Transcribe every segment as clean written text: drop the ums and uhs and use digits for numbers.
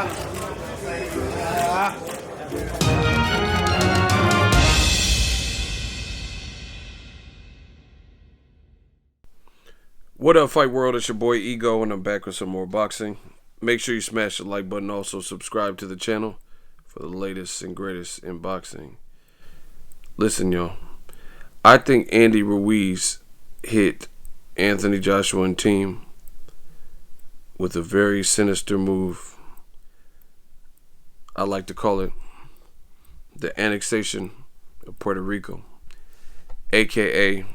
What up, Fight World? It's your boy Ego, and I'm back with some more boxing. Make sure you smash the like button. Also, subscribe to the channel for the latest and greatest in boxing. Listen, y'all. I think Andy Ruiz hit Anthony Joshua and team with a very sinister move. I like to call it the annexation of Puerto Rico, aka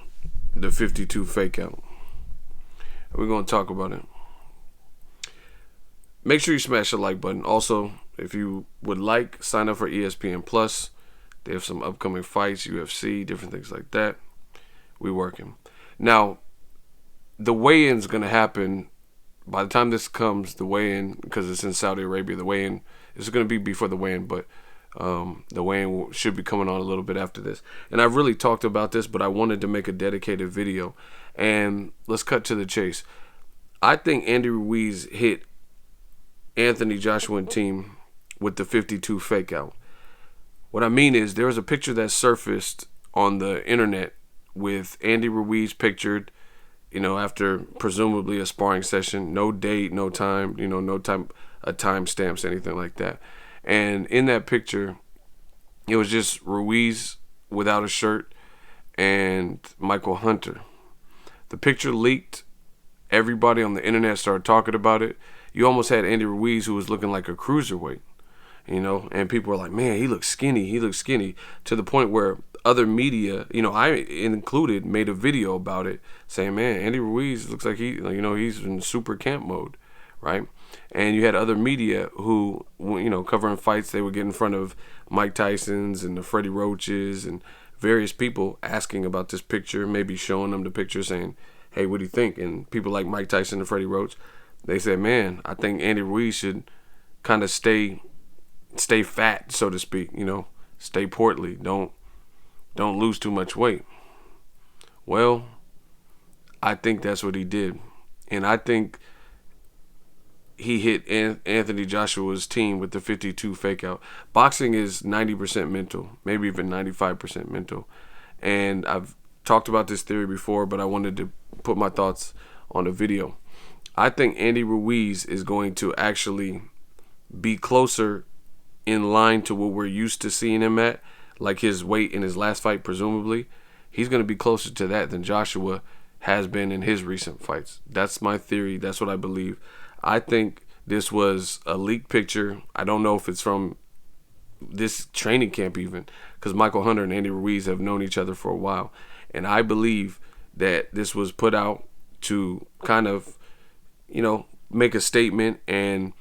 the 52 fake out. We're going to talk about it. Make sure you smash the like button. Also, if you would like, sign up for ESPN Plus. They have some upcoming fights, UFC, different things like that. We working. Now, the weigh-in's going to happen by the time this comes, the weigh-in, because it's in Saudi Arabia, the weigh-in is going to be before the weigh-in, but the weigh-in should be coming on a little bit after this. And I've really talked about this, but I wanted to make a dedicated video. And let's cut to the chase. I think Andy Ruiz hit Anthony Joshua and team with the 52 fake out. What I mean is there was a picture that surfaced on the internet with Andy Ruiz pictured, after presumably a sparring session, no date, no time, no time, timestamps, anything like that. And in that picture, it was just Ruiz without a shirt and Michael Hunter. The picture leaked. Everybody on the internet started talking about it. You almost had Andy Ruiz, who was looking like a cruiserweight, and people were like, man, he looks skinny. He looks skinny, to the point where other media, I included, made a video about it saying, man, Andy Ruiz looks like he's in super camp mode, right? And you had other media who, covering fights, they would get in front of Mike Tyson's and the Freddie Roaches and various people asking about this picture, maybe showing them the picture saying, hey, what do you think? And people like Mike Tyson and Freddie Roach, they said, man, I think Andy Ruiz should kind of stay fat, so to speak, stay portly. Don't lose too much weight. Well, I think that's what he did. And I think he hit Anthony Joshua's team with the 52 fake out. Boxing is 90% mental, maybe even 95% mental. And I've talked about this theory before, but I wanted to put my thoughts on a video. I think Andy Ruiz is going to actually be closer in line to what we're used to seeing him at, like his weight in his last fight, presumably. He's going to be closer to that than Joshua has been in his recent fights. That's my theory. That's what I believe. I think this was a leaked picture. I don't know if it's from this training camp even, because Michael Hunter and Andy Ruiz have known each other for a while. And I believe that this was put out to kind of, make a statement. And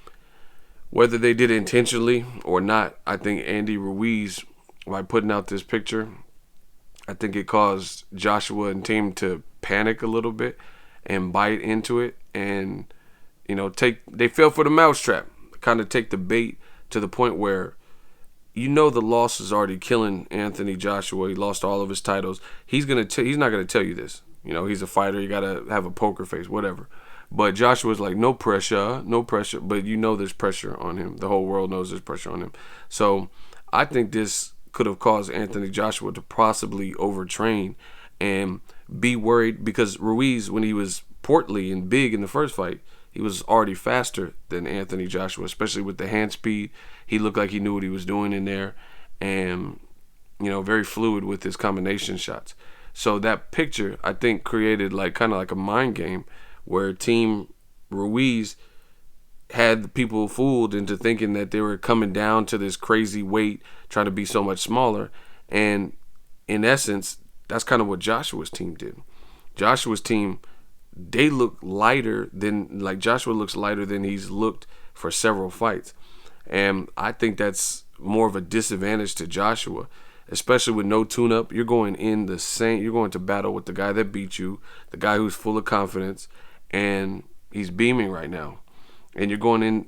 whether they did it intentionally or not, I think Andy Ruiz, by putting out this picture, I think it caused Joshua and team to panic a little bit and bite into it. And they fell for the mousetrap, kind of take the bait to the point where, the loss is already killing Anthony Joshua. He lost all of his titles. He's not gonna tell you this. He's a fighter. You gotta have a poker face, whatever. But Joshua's like, no pressure. But there's pressure on him. The whole world knows there's pressure on him. So I think this could have caused Anthony Joshua to possibly overtrain and be worried, because Ruiz, when he was portly and big in the first fight, he was already faster than Anthony Joshua, especially with the hand speed. He looked like he knew what he was doing in there, and, very fluid with his combination shots. So that picture, I think, created kind of like a mind game where Team Ruiz had the people fooled into thinking that they were coming down to this crazy weight, trying to be so much smaller. And in essence, that's kind of what Joshua's team did. Joshua's team, they look lighter than, Joshua looks lighter than he's looked for several fights. And I think that's more of a disadvantage to Joshua, especially with no tune-up. You're going to battle with the guy that beat you, the guy who's full of confidence, and he's beaming right now. And you're going in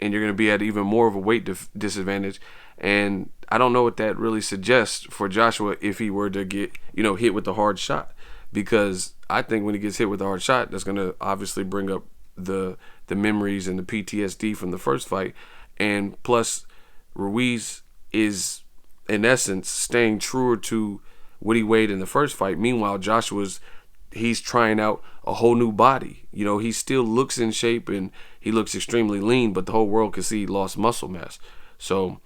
and you're going to be at even more of a weight disadvantage. And I don't know what that really suggests for Joshua if he were to get, hit with a hard shot. Because I think when he gets hit with a hard shot, that's going to obviously bring up the memories and the PTSD from the first fight. And plus, Ruiz is, in essence, staying truer to what he weighed in the first fight. Meanwhile, he's trying out a whole new body. He still looks in shape and he looks extremely lean, but the whole world can see he lost muscle mass. So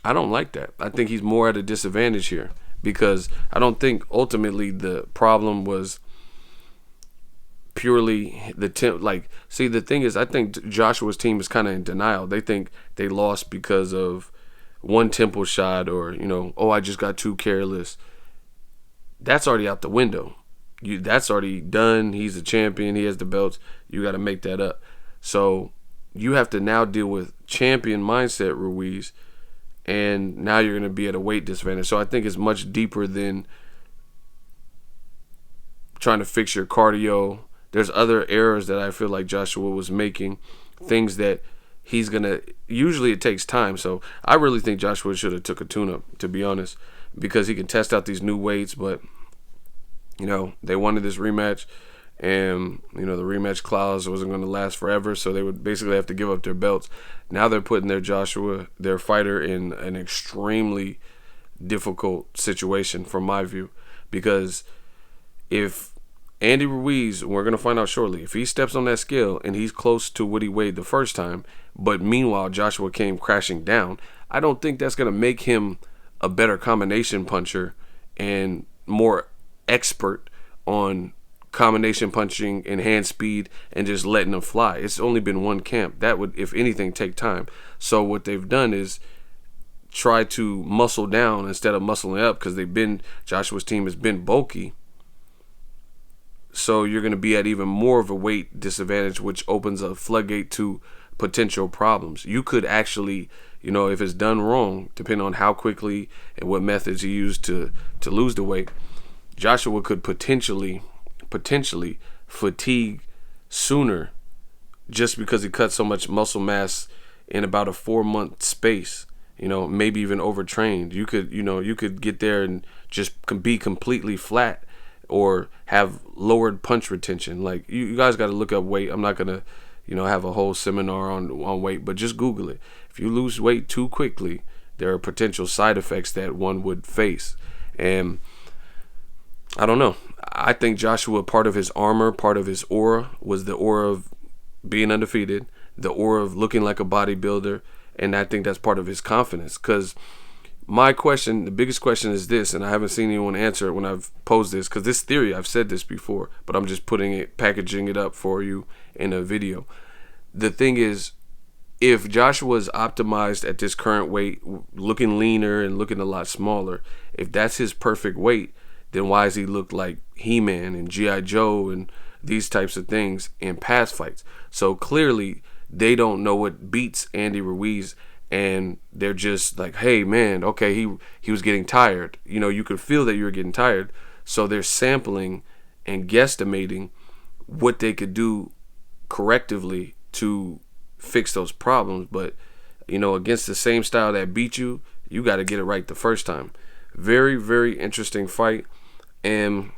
I don't like that. I think he's more at a disadvantage here because I don't think ultimately the problem was purely the the thing is, I think Joshua's team is kind of in denial. They think they lost because of one temple shot or, oh, I just got too careless. That's already out the window. That's already done. He's a champion. He has the belts. You got to make that up. So you have to now deal with champion mindset Ruiz, and now you're going to be at a weight disadvantage. So I think it's much deeper than trying to fix your cardio. There's other errors that I feel like Joshua was making, things that he's going to, usually it takes time. So I really think Joshua should have took a tune-up, to be honest, because he can test out these new weights, but they wanted this rematch, and the rematch clause wasn't going to last forever, so they would basically have to give up their belts. Now they're putting their fighter, in an extremely difficult situation from my view, because if Andy Ruiz, we're going to find out shortly, if he steps on that scale and he's close to what he weighed the first time, but meanwhile Joshua came crashing down, I don't think that's going to make him a better combination puncher and more expert on combination punching and hand speed and just letting them fly. It's only been one camp. That would, if anything, take time. So what they've done is try to muscle down instead of muscling up, because Joshua's team has been bulky. So you're going to be at even more of a weight disadvantage, which opens a floodgate to potential problems. You could actually, if it's done wrong, depending on how quickly and what methods you use to lose the weight, Joshua could potentially fatigue sooner just because he cut so much muscle mass in about a 4-month space. Maybe even overtrained. You could get there and just be completely flat or have lowered punch retention. Like you guys got to look up weight. I'm not gonna have a whole seminar on weight, but just Google it. If you lose weight too quickly, there are potential side effects that one would face. And I don't know. I think Joshua, part of his armor, part of his aura, was the aura of being undefeated, the aura of looking like a bodybuilder, and I think that's part of his confidence. Because the biggest question is this, and I haven't seen anyone answer it when I've posed this, because this theory, I've said this before, but I'm just packaging it up for you in a video. The thing is, if Joshua is optimized at this current weight, looking leaner and looking a lot smaller, if that's his perfect weight, then why does he look like He-Man and G.I. Joe and these types of things in past fights? So clearly they don't know what beats Andy Ruiz, and they're just like, hey man, okay, he was getting tired. You could feel that you were getting tired. So they're sampling and guesstimating what they could do correctively to fix those problems. But against the same style that beat you, you got to get it right the first time. Very, very interesting fight. And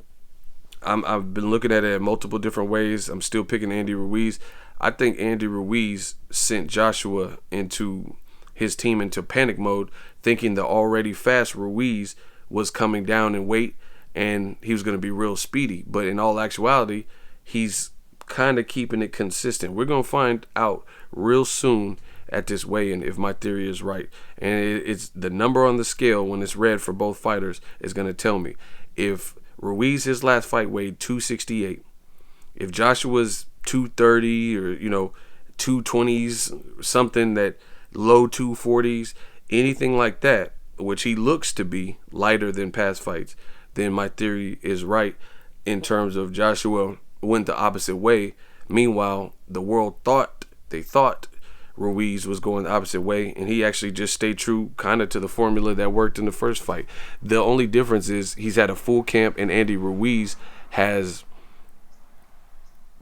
I've been looking at it in multiple different ways. I'm still picking Andy Ruiz. I think Andy Ruiz sent Joshua into his team into panic mode, thinking the already fast Ruiz was coming down in weight and he was going to be real speedy. But in all actuality, he's kind of keeping it consistent. We're going to find out real soon at this weigh-in if my theory is right. And it's the number on the scale when it's red for both fighters is going to tell me. If Ruiz, his last fight, weighed 268, if Joshua's 230 or 220s, something that low 240s, anything like that, which he looks to be lighter than past fights, then my theory is right in terms of Joshua went the opposite way. Meanwhile, the world thought Ruiz was going the opposite way, and he actually just stayed true kind of to the formula that worked in the first fight. The only difference is he's had a full camp, and Andy Ruiz has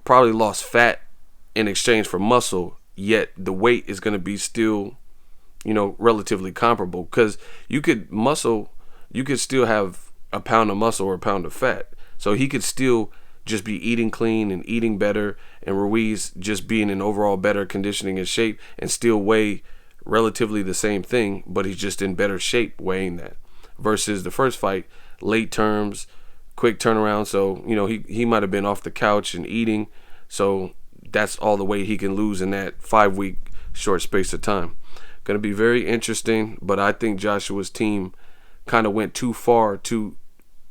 probably lost fat in exchange for muscle, yet the weight is going to be still, relatively comparable, because you could still have a pound of muscle or a pound of fat. So he could still just be eating clean and eating better, and Ruiz just being in overall better conditioning and shape and still weigh relatively the same thing, but he's just in better shape weighing that. Versus the first fight, late terms, quick turnaround. So, you know, he might have been off the couch and eating. So that's all the weight he can lose in that 5-week short space of time. Going to be very interesting, but I think Joshua's team kind of went too far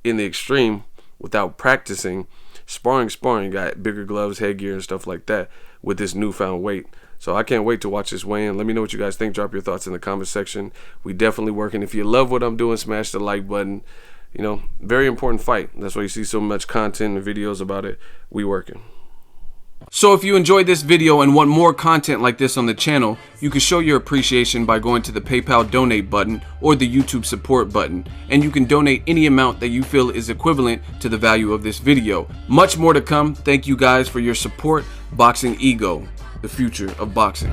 in the extreme without practicing. Sparring, got bigger gloves, headgear, and stuff like that with this newfound weight. So I can't wait to watch this weigh-in. Let me know what you guys think. Drop your thoughts in the comment section. We definitely working. If you love what I'm doing, smash the like button. You know, very important fight. That's why you see so much content and videos about it. We working. So if you enjoyed this video and want more content like this on the channel, you can show your appreciation by going to the PayPal donate button or the YouTube support button, and you can donate any amount that you feel is equivalent to the value of this video. Much more to come. Thank you guys for your support. Boxing Ego, the future of boxing.